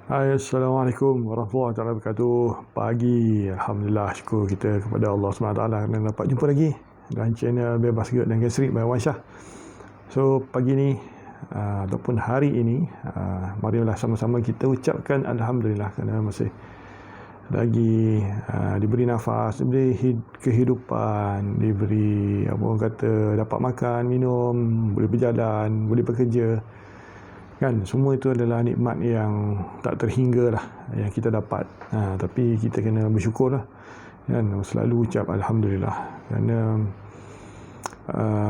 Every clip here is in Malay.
Hai, Assalamualaikum warahmatullahi wabarakatuh. Pagi, Alhamdulillah, syukur kita kepada Allah SWT kerana dapat jumpa lagi dalam channel Bebas Gerak dan Gastrik by Wan Shah. So, pagi ni ataupun hari ini, marilah sama-sama kita ucapkan Alhamdulillah kerana masih lagi diberi nafas, diberi kehidupan, diberi apa orang kata, dapat makan, minum, boleh berjalan, boleh bekerja. Kan, semua itu adalah nikmat yang tak terhingga lah yang kita dapat. Tapi kita kena bersyukur lah, kan, selalu ucap Alhamdulillah kerana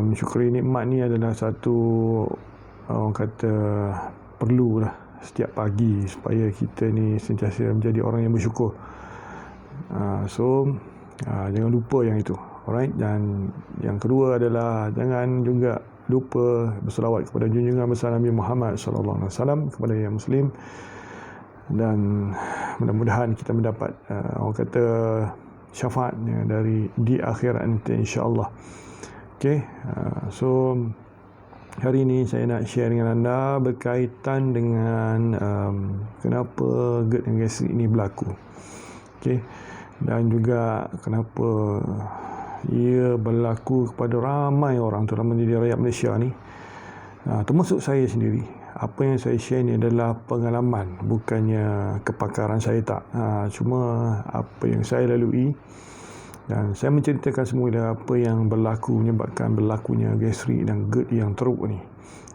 mensyukuri nikmat ni adalah satu orang kata perlu lah setiap pagi supaya kita ni sentiasa menjadi orang yang bersyukur. Jangan lupa yang itu. Alright, dan yang kedua adalah jangan juga lupa berselawat kepada junjungan besar Nabi Muhammad SAW, kepada yang Muslim, dan mudah-mudahan kita mendapat orang kata syafaatnya dari di akhirat nanti, insya-Allah. Okey, so hari ini saya nak share dengan anda berkaitan dengan kenapa GERD dan gastrik ini berlaku. Okey, dan juga kenapa ia berlaku kepada ramai orang, terutama di rakyat Malaysia ni, termasuk saya sendiri. Apa yang saya share ni adalah pengalaman, bukannya kepakaran saya, tak. Cuma apa yang saya lalui, dan saya menceritakan semula apa yang berlaku menyebabkan berlakunya gastrik dan GERD yang teruk ni.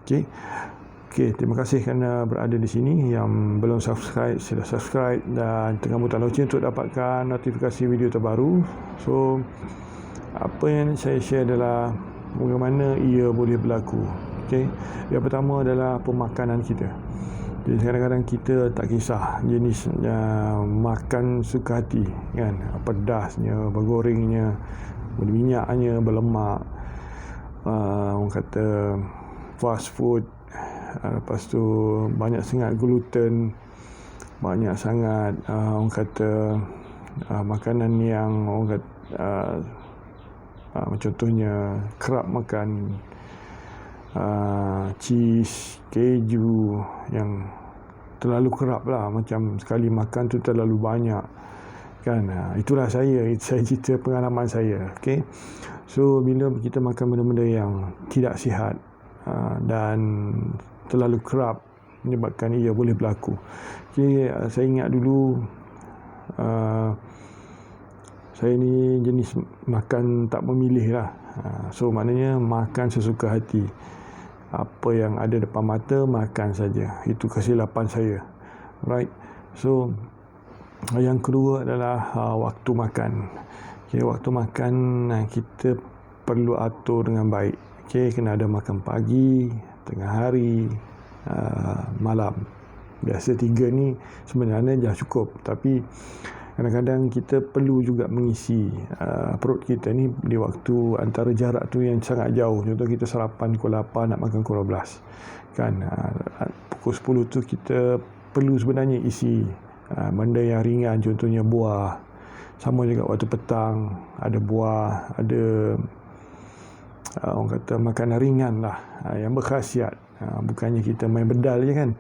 Okey, terima kasih kerana berada di sini. Yang belum subscribe, sila subscribe dan tekan butang lonceng untuk dapatkan notifikasi video terbaru. So, apa yang saya share adalah bagaimana ia boleh berlaku. Okey, yang pertama adalah pemakanan kita. Jadi kadang-kadang kita tak kisah jenis makan suka hati, kan, pedasnya, bergorengnya, berminyaknya, berlemak, orang kata fast food, lepas tu banyak sangat gluten, banyak sangat orang kata makanan yang orang kata contohnya kerap makan cheese, keju yang terlalu kerap lah, macam sekali makan tu terlalu banyak, kan. Itulah saya cerita pengalaman saya. Okey, so bila kita makan benda-benda yang tidak sihat dan terlalu kerap, menyebabkan ia boleh berlaku. Okey, saya ingat dulu saya ni jenis makan tak memilih lah. So maknanya makan sesuka hati, apa yang ada depan mata makan saja. Itu kesilapan saya. Right. So yang kedua adalah waktu makan. Okay, waktu makan kita perlu atur dengan baik. Okay, kena ada makan pagi, tengah hari, malam. Biasa 3 ni sebenarnya dah cukup, tapi kadang-kadang kita perlu juga mengisi perut kita ni di waktu antara jarak tu yang sangat jauh. Contoh kita sarapan pukul 8, nak makan pukul 12, kan. Pukul 10 tu kita perlu sebenarnya isi benda yang ringan, contohnya buah. Sama juga waktu petang, ada buah, ada orang kata makanan ringan lah, yang berkhasiat. Bukannya kita main bedal je, kan.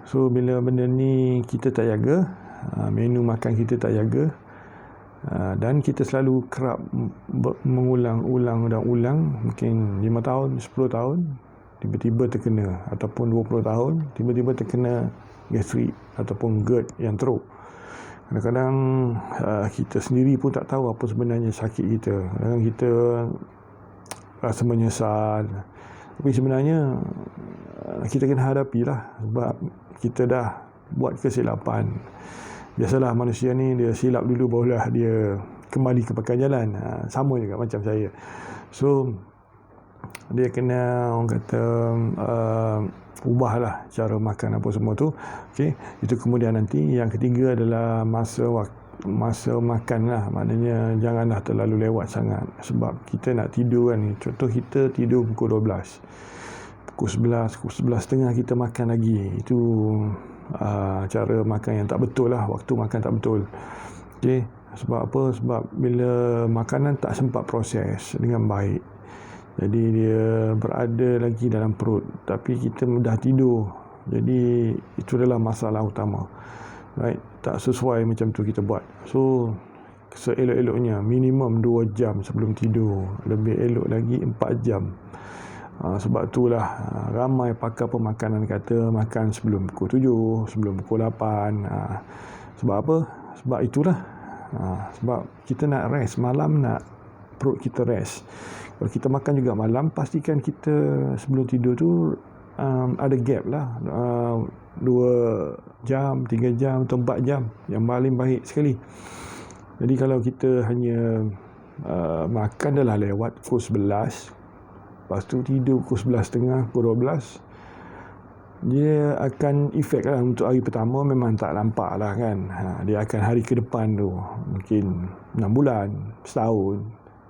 So bila benda ni kita tak jaga, menu makan kita tak jaga, dan kita selalu kerap mengulang-ulang dan ulang, mungkin 5 tahun, 10 tahun, tiba-tiba terkena, ataupun 20 tahun, tiba-tiba terkena gastrik ataupun GERD yang teruk. Kadang-kadang kita sendiri pun tak tahu apa sebenarnya sakit kita. Kadang kita rasa menyesal, tapi sebenarnya kita kena hadapilah, sebab kita dah buat kesilapan. Biasalah manusia ni, dia silap dulu barulah dia kembali ke pakai jalan. Sama juga macam saya. So dia kena orang kata ubahlah cara makan apa semua tu. Okey, itu kemudian nanti. Yang ketiga adalah masa makan lah. Maknanya janganlah terlalu lewat sangat, sebab kita nak tidur, kan. Contoh kita tidur pukul 12, pukul 11, pukul 11.30 kita makan lagi. Itu cara makan yang tak betul lah, waktu makan tak betul. Okey, sebab apa? Sebab bila makanan tak sempat proses dengan baik, jadi dia berada lagi dalam perut, tapi kita mudah tidur Jadi itu adalah masalah utama, right? Tak sesuai macam tu kita buat. So seelok-eloknya minimum 2 jam sebelum tidur, lebih elok lagi 4 jam. Sebab itulah ramai pakar pemakanan kata makan sebelum pukul 7, sebelum pukul 8. Sebab apa? Sebab itulah. Sebab kita nak rest malam, nak perut kita rest. Kalau kita makan juga malam, pastikan kita sebelum tidur tu ada gap lah, 2 jam, 3 jam atau 4 jam, yang paling baik sekali. Jadi kalau kita hanya makan dah lah lewat pukul 11, lepas tu tidur pukul 11.30, pukul 12, dia akan efek lah. Untuk hari pertama memang tak nampak lah kan. Dia akan hari ke depan tu, mungkin 6 bulan, setahun,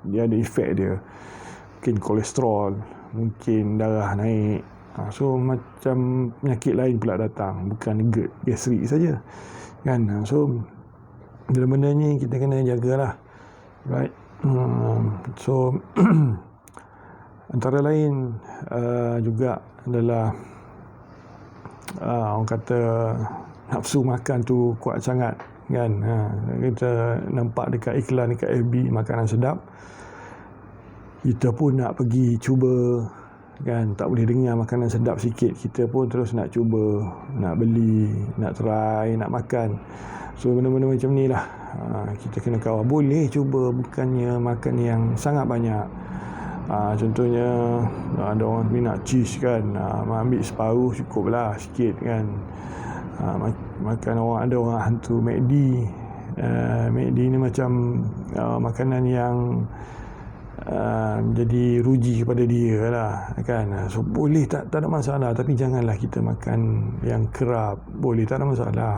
dia ada efek dia. Mungkin kolesterol, mungkin darah naik. So macam penyakit lain pula datang, bukan GERD, gastrik saja kan. So benda-benda ni kita kena jagalah, right? So antara lain juga adalah orang kata nafsu makan tu kuat sangat kan. Kita nampak dekat iklan dekat FB makanan sedap, kita pun nak pergi cuba kan. Tak boleh dengar makanan sedap sikit, kita pun terus nak cuba, nak beli, nak try, nak makan. So benda-benda macam ni lah kita kena kawal. Boleh cuba, bukannya makan yang sangat banyak. Contohnya ada orang minat cheese kan, ambil separuh cukup lah, sikit kan. Makan orang, ada orang hantu McD. McD ni macam makanan yang jadi ruji kepada dia lah kan. So boleh, tak ada masalah, tapi janganlah kita makan yang kerap. Boleh, tak ada masalah.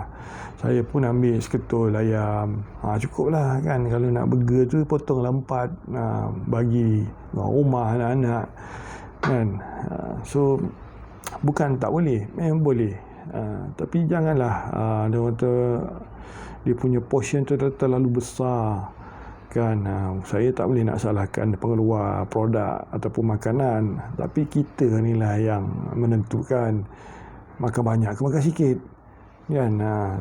Saya pun ambil seketul ayam, cukup lah kan. Kalau nak burger tu potonglah 4, bagi rumah anak-anak kan. So bukan tak boleh, memang boleh, tapi janganlah dia kata dia punya portion tu terlalu besar kan. Saya tak boleh nak salahkan pengeluar produk ataupun makanan, tapi kita ni lah yang menentukan makan banyak ke makan sikit kan.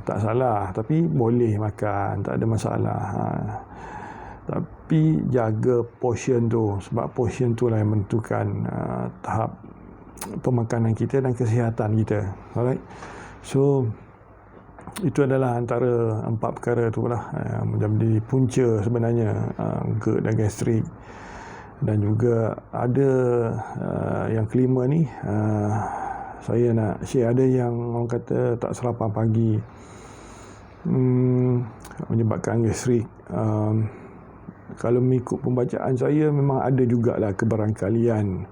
Tak salah, tapi boleh makan, tak ada masalah. Tapi jaga portion tu, sebab portion tu lah yang menentukan tahap pemakanan kita dan kesihatan kita. Alright, so itu adalah antara 4 perkara tu lah menjadi punca sebenarnya GERD dan gastrik. Dan juga ada yang kelima ni, saya nak share. Ada yang orang kata tak sarapan pagi, menyebabkan gastrik. Kalau mengikut pembacaan saya, memang ada jugalah kebarangkalian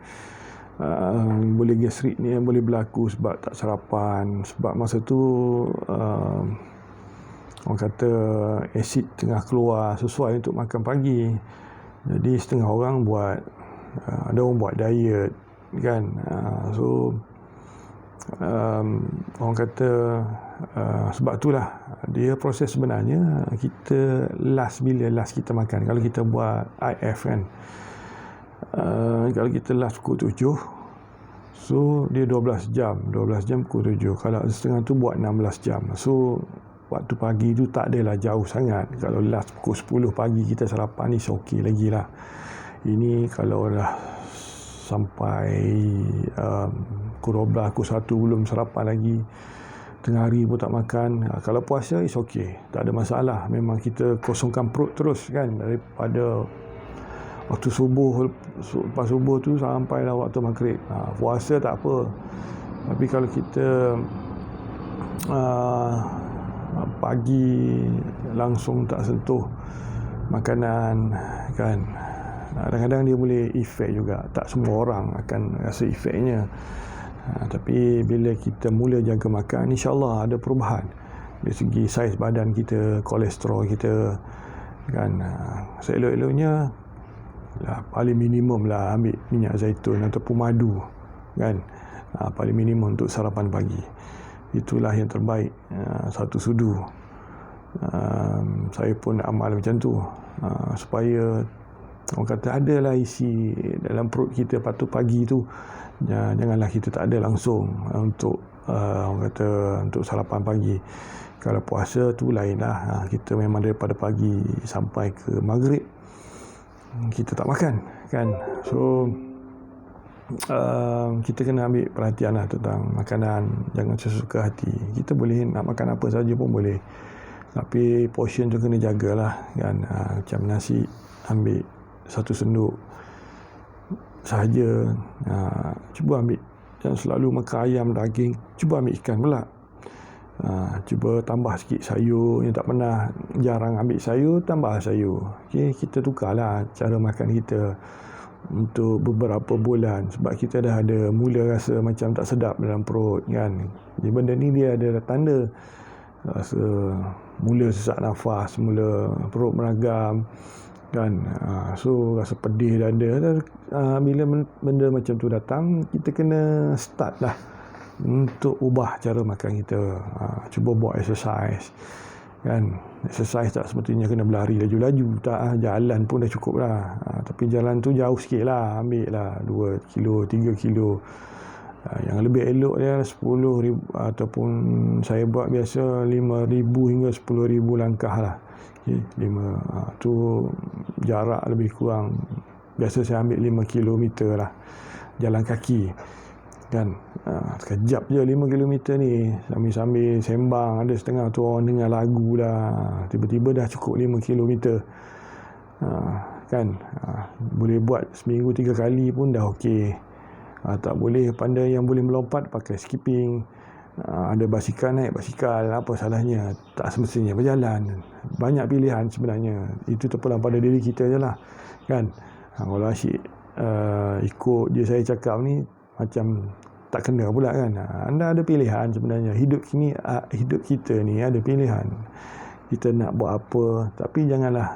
boleh gastrik ni boleh berlaku sebab tak sarapan. Sebab masa tu orang kata asid tengah keluar sesuai untuk makan pagi. Jadi setengah orang buat, ada orang buat diet kan. So orang kata sebab itulah dia proses sebenarnya. Kita bila last kita makan, kalau kita buat IF kan, kalau kita last pukul 7, so dia 12 jam pukul 7. Kalau setengah tu buat 16 jam. So waktu pagi tu tak adalah jauh sangat. Kalau last pukul 10 pagi kita sarapan ni okey lagi lah. Ini kalau dah sampai pukul 12, pukul 1 belum sarapan lagi, tengah hari pun tak makan, kalau puasa is okey, tak ada masalah. Memang kita kosongkan perut terus kan, daripada waktu subuh, lepas subuh tu sampailah waktu maghrib. Puasa tak apa, tapi kalau kita pagi langsung tak sentuh makanan kan, kadang-kadang dia boleh efek juga. Tak semua orang akan rasa efeknya, tapi bila kita mula jaga makan, insyaAllah ada perubahan dari segi saiz badan kita, kolesterol kita kan. Seelok-eloknya lah, paling minimum lah ambil minyak zaitun ataupun madu kan, paling minimum untuk sarapan pagi. Itulah yang terbaik, satu sudu. Saya pun amal macam tu, supaya orang kata adalah isi dalam perut kita. Patut pagi tu janganlah kita tak ada langsung untuk orang kata untuk sarapan pagi. Kalau puasa tu lain lah, kita memang daripada pagi sampai ke maghrib kita tak makan kan. So kita kena ambil perhatian lah tentang makanan, jangan sesuka hati. Kita boleh nak makan apa saja pun boleh, tapi portion tu kena jagalah kan. Macam nasi ambil 1 senduk sahaja, cuba ambil. Jangan selalu makan ayam, daging, cuba ambil ikan pula. Cuba tambah sikit sayur. Yang tak pernah, jarang ambil sayur, tambah sayur. Okay, kita tukarlah cara makan kita untuk beberapa bulan, sebab kita dah ada mula rasa macam tak sedap dalam perut kan. Jadi benda ni dia ada tanda rasa mula sesak nafas, mula perut meragam kan. So rasa pedih dada. Bila benda macam tu datang, kita kena start lah untuk ubah cara makan kita. Cuba buat exercise kan. Exercise tak sepatutnya kena berlari laju-laju, tak, jalan pun dah cukup lah. Tapi jalan tu jauh sikit lah, ambil lah 2 kilo 3 kilo. Yang lebih elok dia 10,000, ataupun saya buat biasa 5,000 hingga 10,000 langkah lah. Okay, 5 tu jarak lebih kurang, biasa saya ambil 5 kilometer lah jalan kaki kan. Sekejap je 5 kilometer ni, sambil-sambil sembang, ada setengah tu orang dengar lagu dah, tiba-tiba dah cukup 5 kilometer kan. Boleh buat seminggu 3 kali pun dah okey. Tak boleh pandai yang boleh melompat, pakai skipping. Ada basikal, naik basikal, apa salahnya? Tak semestinya berjalan. Banyak pilihan sebenarnya, itu terpulang pada diri kita je lah kan. Kalau asyik ikut je saya cakap ni, macam tak kena pula kan. Anda ada pilihan sebenarnya. Hidup kita ni ada pilihan. Kita nak buat apa, tapi janganlah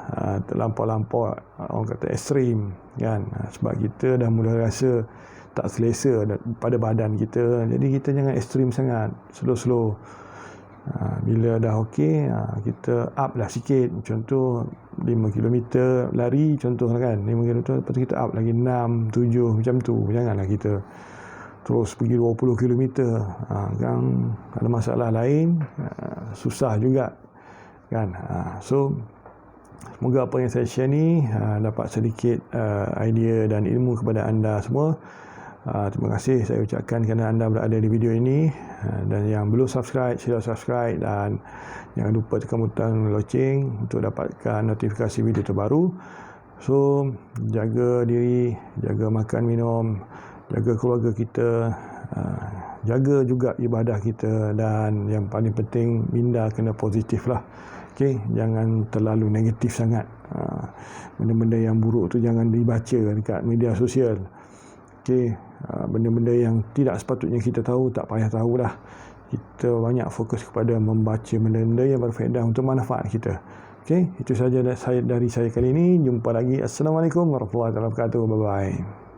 terlampau-lampau, orang kata ekstrim kan. Sebab kita dah mula rasa tak selesa pada badan kita. Jadi kita jangan ekstrim sangat, slow-slow. Bila dah okey, kita up lah sikit. Contoh 5 km lari contoh kan, 5 km, lepas tu kita up lagi 6, 7 macam tu. Janganlah kita terus pergi 20 km kan, ada masalah lain, susah juga kan. So semoga apa yang saya share ni dapat sedikit idea dan ilmu kepada anda semua. Terima kasih saya ucapkan kerana anda berada di video ini, dan yang belum subscribe, sila subscribe, dan jangan lupa tekan butang loceng untuk dapatkan notifikasi video terbaru. So jaga diri, jaga makan minum, jaga keluarga kita, jaga juga ibadah kita, dan yang paling penting minda kena positif lah. Okay, jangan terlalu negatif sangat. Benda-benda yang buruk tu jangan dibaca dekat media sosial. Okay, benda-benda yang tidak sepatutnya kita tahu, tak payah tahulah. Kita banyak fokus kepada membaca benda-benda yang berfaedah untuk manfaat kita. Okay, itu saja dari saya kali ini. Jumpa lagi. Assalamualaikum warahmatullahi wabarakatuh. Bye-bye.